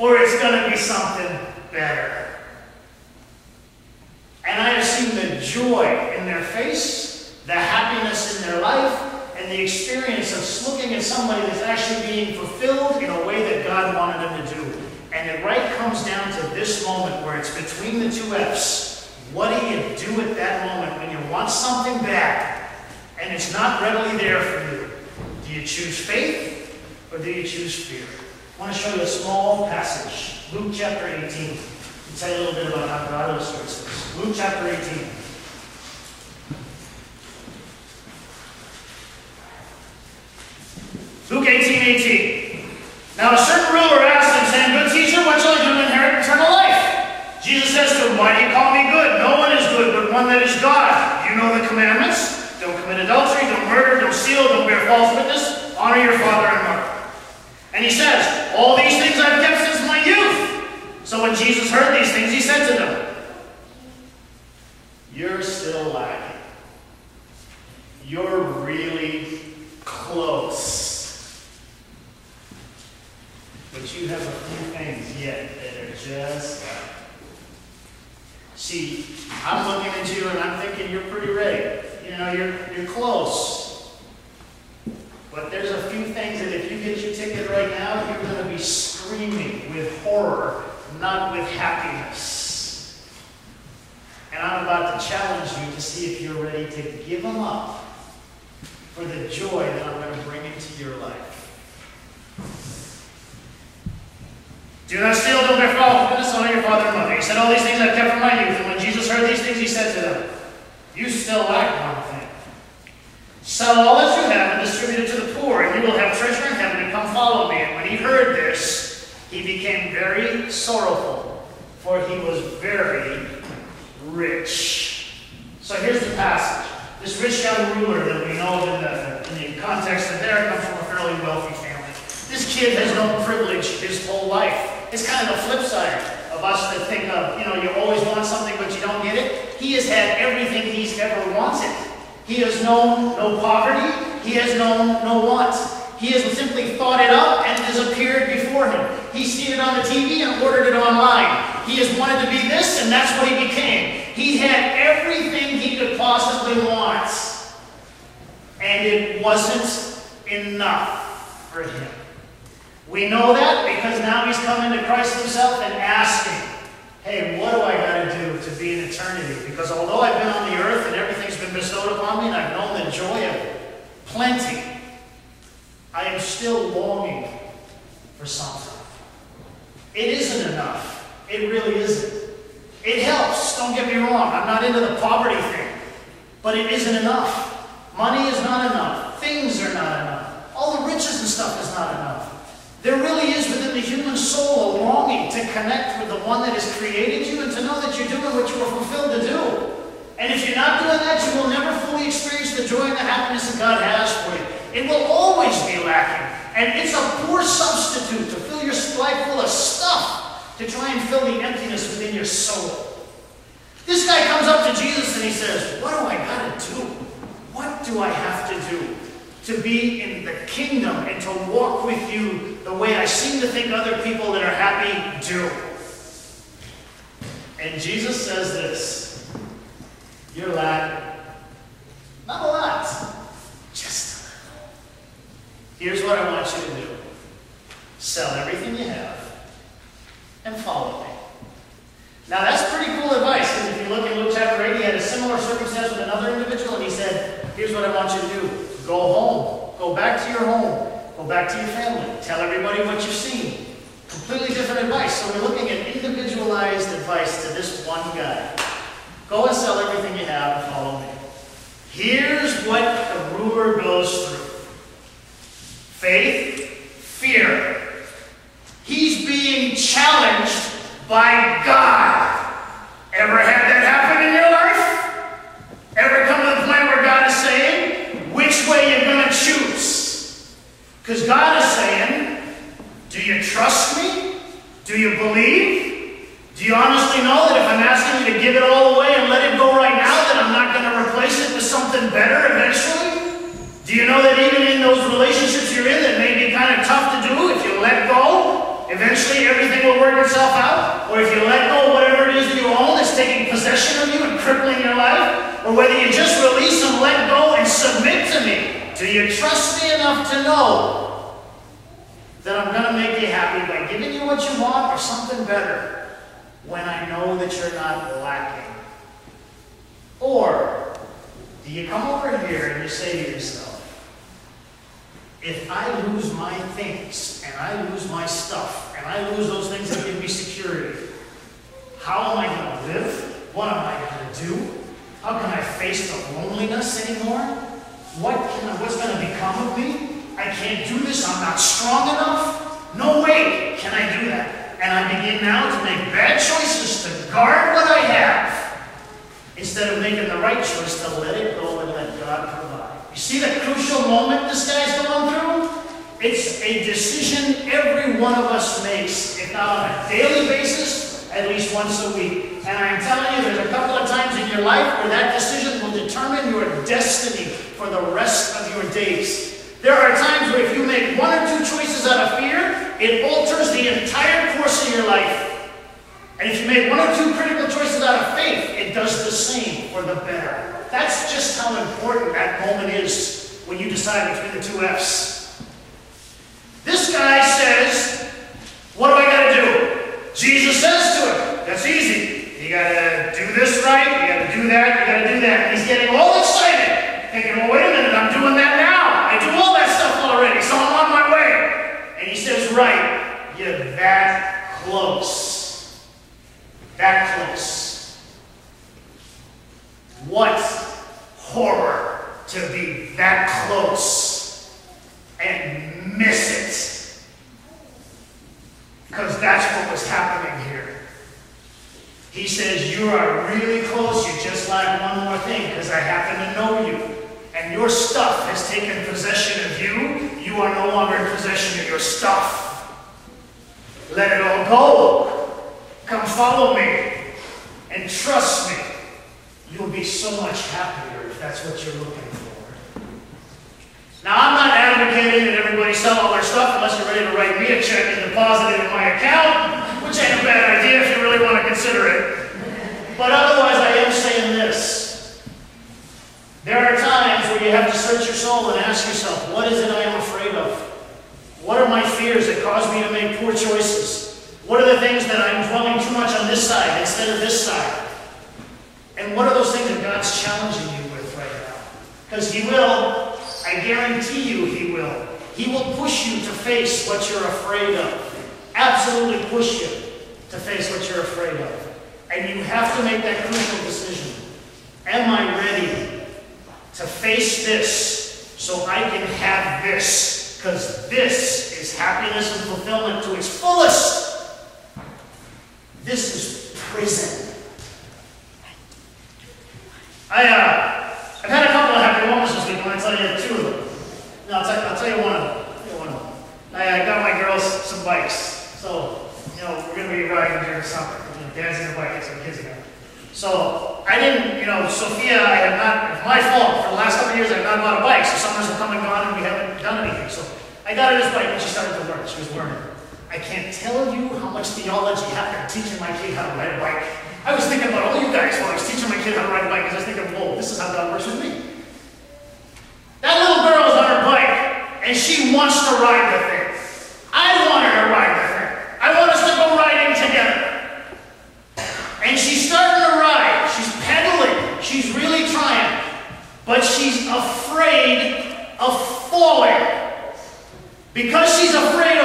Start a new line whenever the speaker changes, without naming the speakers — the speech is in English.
or it's going to be something better. And I have seen the joy in their face, the happiness in their life, and the experience of looking at somebody that's actually being fulfilled in a way that God wanted them to do. And it right comes down to this moment where it's between the two F's. What do you do at that moment when you want something bad and it's not readily there for you? Do you choose faith or do you choose fear? I want to show you a small passage. Luke chapter 18. I'll tell you a little bit about how God illustrates this. Luke chapter 18. Luke 18:18. Now a certain ruler asked him, saying, Good teacher, what shall I do to inherit eternal life? Jesus says to him, Why do you call me good? No one is good but one that is God. You know the commandments. Don't commit adultery, don't murder, don't steal, don't bear false witness, honor your father and mother. And he says, All these things I've kept since my youth. So when Jesus heard these things, he said to them, You're still lacking. You're really close. But you have a few things yet that are just lacking. See, I'm looking at you and I'm thinking you're pretty ready. You know, you're close. But there's a few things that if you get your ticket right now, you're going to be screaming with horror, not with happiness. And I'm about to challenge you to see if you're ready to give them up for the joy that I'm going to bring into your life. Do not steal, don't bear false witness, honor your father and mother. He said, All these things I've kept from my youth. And when Jesus heard these things, he said to them, You still lack one thing. Sell all that you have and distribute it to the poor, and you will have treasure in heaven, and come follow me. And when he heard this, he became very sorrowful, for he was very rich. So here's the passage. This rich young ruler that we know in the context of there comes from a fairly wealthy family. This kid has known privilege his whole life. It's kind of the flip side of us that think of, you know, you always want something but you don't get it. He has had everything he's ever wanted. He has known no poverty. He has known no want. He has simply thought it up and it has appeared before him. He's seen it on the TV and ordered it online. He has wanted to be this and that's what he became. He had everything he could possibly want. And it wasn't enough for him. We know that because now he's coming to Christ himself and asking, hey, what do I got to do to be in eternity? Because although I've been on the earth and everything's been bestowed upon me and I've known the joy of plenty, I am still longing for something. It isn't enough. It really isn't. It helps, don't get me wrong. I'm not into the poverty thing. But it isn't enough. Money is not enough. Things are not enough. All the riches and stuff is not enough. There really is within the human soul a longing to connect with the one that has created you and to know that you're doing what you were fulfilled to do. And if you're not doing that, you will never fully experience the joy and the happiness that God has for you. It will always be lacking. And it's a poor substitute to fill your life full of stuff to try and fill the emptiness within your soul. This guy comes up to Jesus and he says, what do I got to do? What do I have to do to be in the kingdom and to walk with you the way I seem to think other people that are happy do? And Jesus says this, you're lacking. Not a lot, just a little. Here's what I want you to do. Sell everything you have and follow me. Now that's pretty cool advice, because if you look in Luke chapter 8, he had a similar circumstance with another individual, and he said, here's what I want you to do. Go home. Go back to your home. Go back to your family. Tell everybody what you've seen. Completely different advice. So we're looking at individualized advice to this one guy. Go and sell everything you have and follow me. Here's what the ruler goes through. Faith, fear. He's being challenged by God. Ever had that happen in your life? Ever come to the point where God is saying, which way you're going to choose? Because God is saying, do you trust me? Do you believe? Do you honestly know that if I'm asking you to give it all away and let it go right now, that I'm not going to replace it with something better eventually? Do you know that even in those relationships you're in that may be kind of tough to do, if you let go, eventually everything will work itself out, or if you let go of whatever it is that you own that's taking possession of you and crippling your life, or whether you just release and let go and submit to me. Do you trust me enough to know that I'm going to make you happy by giving you what you want or something better when I know that you're not lacking? Or do you come over here and you say to yourself, if I lose my things, and I lose my stuff, and I lose those things that give me security, how am I going to live? What am I going to do? How can I face the loneliness anymore? What's going to become of me? I can't do this. I'm not strong enough. No way can I do that. And I begin now to make bad choices to guard what I have, instead of making the right choice to let it go and let God provide. You see the crucial moment this guy's going through? It's a decision every one of us makes, if not on a daily basis, at least once a week. And I'm telling you, there's a couple of times in your life where that decision will determine your destiny for the rest of your days. There are times where if you make one or two choices out of fear, it alters the entire course of your life. And if you make one or two critical choices out of faith, it does the same for the better. That's just how important that moment is when you decide between the two F's. This guy says, what do I got to do? Jesus says to him, that's easy. You got to do this right, you got to do that, you got to do that. And he's getting all excited, thinking, well, wait a minute, I'm doing that now. I do all that stuff already, so I'm on my way. And he says, right, you're that close. That close. What horror to be that close and miss it. Because that's what was happening here. He says, you are really close, you just lack one more thing, because I happen to know you. And your stuff has taken possession of you. You are no longer in possession of your stuff. Let it all go. Come follow me and trust me. You'll be so much happier if that's what you're looking for. Now, I'm not advocating that everybody sell all their stuff unless you're ready to write me a check and deposit it in my account, which ain't a bad idea if you really want to consider it. But otherwise, I am saying this. There are times where you have to search your soul and ask yourself, what is it I am afraid of? What are my fears that cause me to make poor choices? What are the things that I'm dwelling too much on this side instead of this side? And what are those things that God's challenging you with right now? Because He will, I guarantee you He will. He will push you to face what you're afraid of. Absolutely push you to face what you're afraid of. And you have to make that crucial decision. Am I ready to face this so I can have this? Because this is happiness and fulfillment to its fullest. This is prison. I've had a couple of happy moments this week. I want to tell you two of them. No, I'll tell you one of them. I got my girls some bikes. So, we're going to be riding during the summer. Dad's in a bike, so the kids are going. So, I didn't, Sophia, I have not, it's my fault. For the last couple of years, I have not bought a bike. So summers have come and gone and we haven't done anything. So, I got her this bike and she started to learn. She was learning. I can't tell you how much theology happened teaching my kid how to ride a bike. I was thinking about all you guys while I was teaching my kid how to ride a bike because I was thinking, whoa, this is how God works with me. That little girl is on her bike and she wants to ride the thing. I want her to ride the thing. I want us to go riding together. And she's starting to ride. She's pedaling. She's really trying. But she's afraid of falling. Because she's afraid of